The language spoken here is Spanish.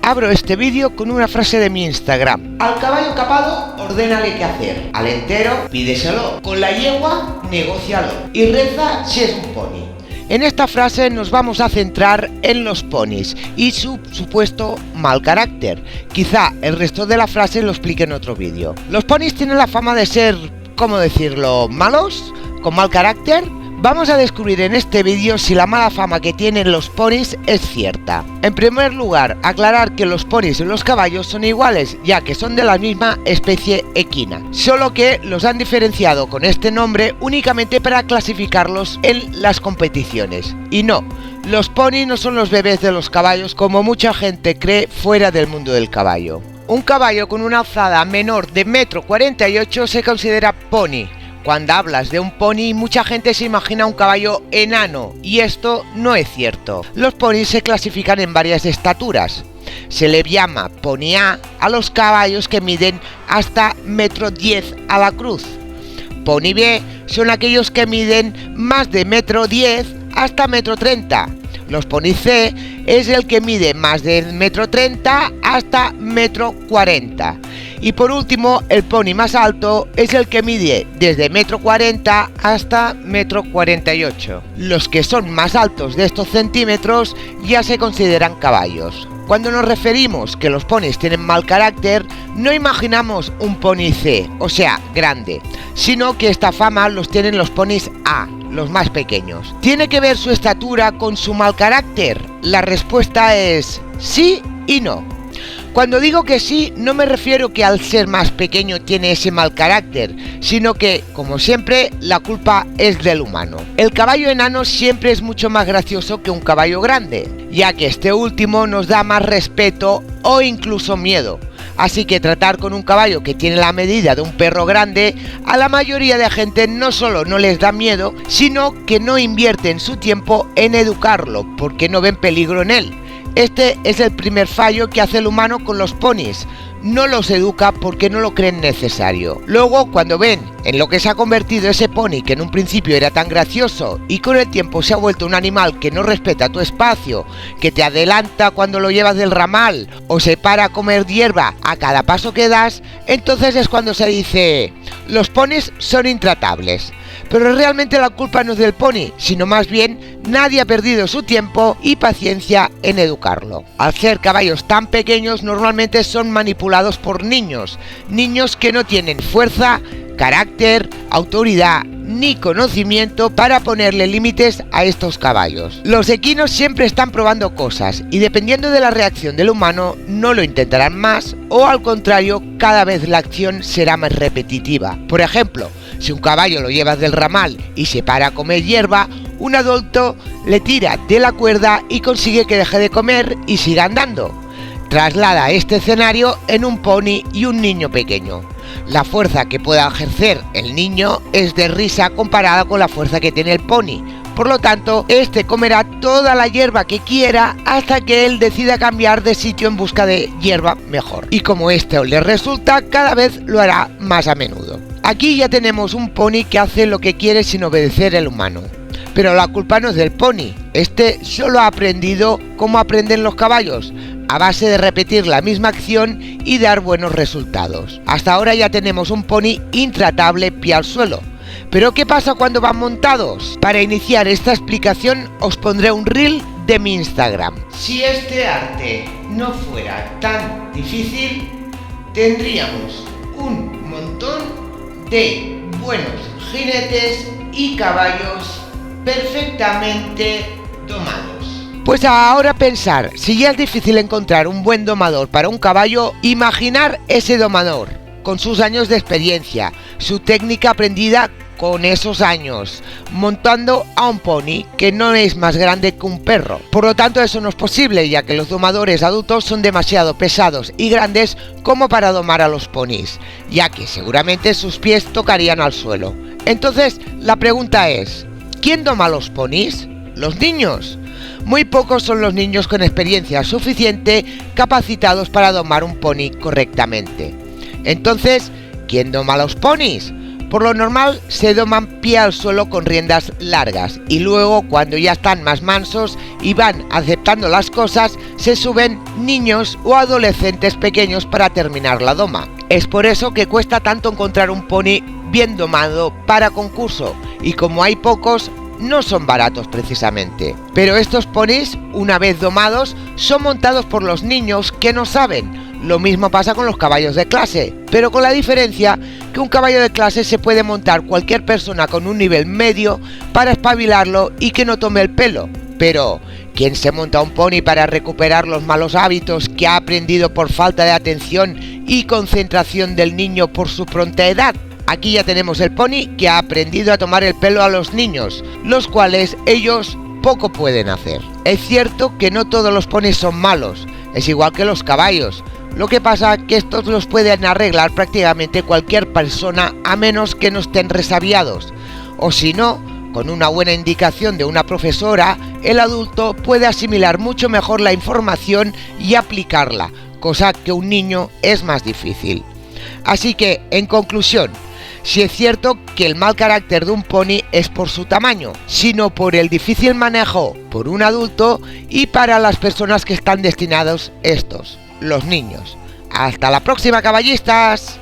Abro este vídeo con una frase de mi Instagram. Al caballo capado, ordénale qué hacer. Al entero, pídeselo. Con la yegua, negócialo. Y reza si es un pony. En esta frase nos vamos a centrar en los ponis y su supuesto mal carácter. Quizá el resto de la frase lo explique en otro vídeo. Los ponis tienen la fama de ser, ¿cómo decirlo?, malos, con mal carácter. Vamos a descubrir en este vídeo si la mala fama que tienen los ponis es cierta. En primer lugar, aclarar que los ponis y los caballos son iguales, ya que son de la misma especie equina, solo que los han diferenciado con este nombre únicamente para clasificarlos en las competiciones. Y no, los ponis no son los bebés de los caballos como mucha gente cree fuera del mundo del caballo. Un caballo con una alzada menor de 1,48 m se considera pony. Cuando hablas de un pony, mucha gente se imagina un caballo enano, y esto no es cierto. Los ponis se clasifican en varias estaturas. Se le llama pony A los caballos que miden hasta 1,10 m a la cruz. Pony B son aquellos que miden más de 1,10 m hasta 1,30 m. Los pony C es el que mide más de 1,30 m hasta 1,40 m. Y por último, el pony más alto es el que mide desde 1,40 m hasta 1,48 m. Los que son más altos de estos centímetros ya se consideran caballos. Cuando nos referimos que los ponis tienen mal carácter, no imaginamos un pony C, o sea, grande, sino que esta fama los tienen los ponis A, los más pequeños. ¿Tiene que ver su estatura con su mal carácter? La respuesta es sí y no. Cuando digo que sí, no me refiero que al ser más pequeño tiene ese mal carácter, sino que, como siempre, la culpa es del humano. El caballo enano siempre es mucho más gracioso que un caballo grande, ya que este último nos da más respeto o incluso miedo. Así que tratar con un caballo que tiene la medida de un perro grande, a la mayoría de gente no solo no les da miedo, sino que no invierten su tiempo en educarlo, porque no ven peligro en él. Este es el primer fallo que hace el humano con los ponis. No los educa porque no lo creen necesario. Luego, cuando ven en lo que se ha convertido ese pony que en un principio era tan gracioso y con el tiempo se ha vuelto un animal que no respeta tu espacio, que te adelanta cuando lo llevas del ramal o se para a comer hierba a cada paso que das, entonces es cuando se dice: los ponis son intratables. Pero realmente la culpa no es del pony, sino más bien nadie ha perdido su tiempo y paciencia en educarlo. Al ser caballos tan pequeños, normalmente son manipulados por niños que no tienen fuerza, carácter, autoridad ni conocimiento para ponerle límites a estos caballos. Los equinos siempre están probando cosas y dependiendo de la reacción del humano no lo intentarán más o al contrario cada vez la acción será más repetitiva. Por ejemplo, si un caballo lo llevas del ramal y se para a comer hierba, un adulto le tira de la cuerda y consigue que deje de comer y siga andando. Traslada este escenario en un pony y un niño pequeño. La fuerza que pueda ejercer el niño es de risa comparada con la fuerza que tiene el pony. Por lo tanto, este comerá toda la hierba que quiera hasta que él decida cambiar de sitio en busca de hierba mejor. Y como esto le resulta, cada vez lo hará más a menudo. Aquí ya tenemos un pony que hace lo que quiere sin obedecer al humano. Pero la culpa no es del pony. Este solo ha aprendido cómo aprenden los caballos, a base de repetir la misma acción y dar buenos resultados. Hasta ahora ya tenemos un pony intratable pie al suelo. ¿Pero qué pasa cuando van montados? Para iniciar esta explicación os pondré un reel de mi Instagram. Si este arte no fuera tan difícil, tendríamos un montón de buenos jinetes y caballos perfectamente domados. Pues ahora pensar, si ya es difícil encontrar un buen domador para un caballo, imaginar ese domador, con sus años de experiencia, su técnica aprendida con esos años, montando a un pony que no es más grande que un perro. Por lo tanto, eso no es posible, ya que los domadores adultos son demasiado pesados y grandes como para domar a los ponis, ya que seguramente sus pies tocarían al suelo. Entonces, la pregunta es, ¿quién doma a los ponis? ¿Los niños? Muy pocos son los niños con experiencia suficiente capacitados para domar un pony correctamente. Entonces, ¿quién doma a los ponis? Por lo normal se doman pie al suelo con riendas largas y luego, cuando ya están más mansos y van aceptando las cosas, se suben niños o adolescentes pequeños para terminar la doma. Es por eso que cuesta tanto encontrar un pony bien domado para concurso, y como hay pocos, no son baratos precisamente. Pero estos ponis, una vez domados, son montados por los niños que no saben. Lo mismo pasa con los caballos de clase, pero con la diferencia que un caballo de clase se puede montar cualquier persona con un nivel medio para espabilarlo y que no tome el pelo. Pero, ¿quién se monta un pony para recuperar los malos hábitos que ha aprendido por falta de atención y concentración del niño por su pronta edad? Aquí ya tenemos el pony que ha aprendido a tomar el pelo a los niños, los cuales ellos poco pueden hacer. Es cierto que no todos los ponis son malos, es igual que los caballos. Lo que pasa es que estos los pueden arreglar prácticamente cualquier persona a menos que no estén resabiados. O si no, con una buena indicación de una profesora, el adulto puede asimilar mucho mejor la información y aplicarla, cosa que un niño es más difícil. Así que, en conclusión, sí es cierto que el mal carácter de un pony es por su tamaño, sino por el difícil manejo por un adulto y para las personas que están destinados estos, los niños. ¡Hasta la próxima, caballistas!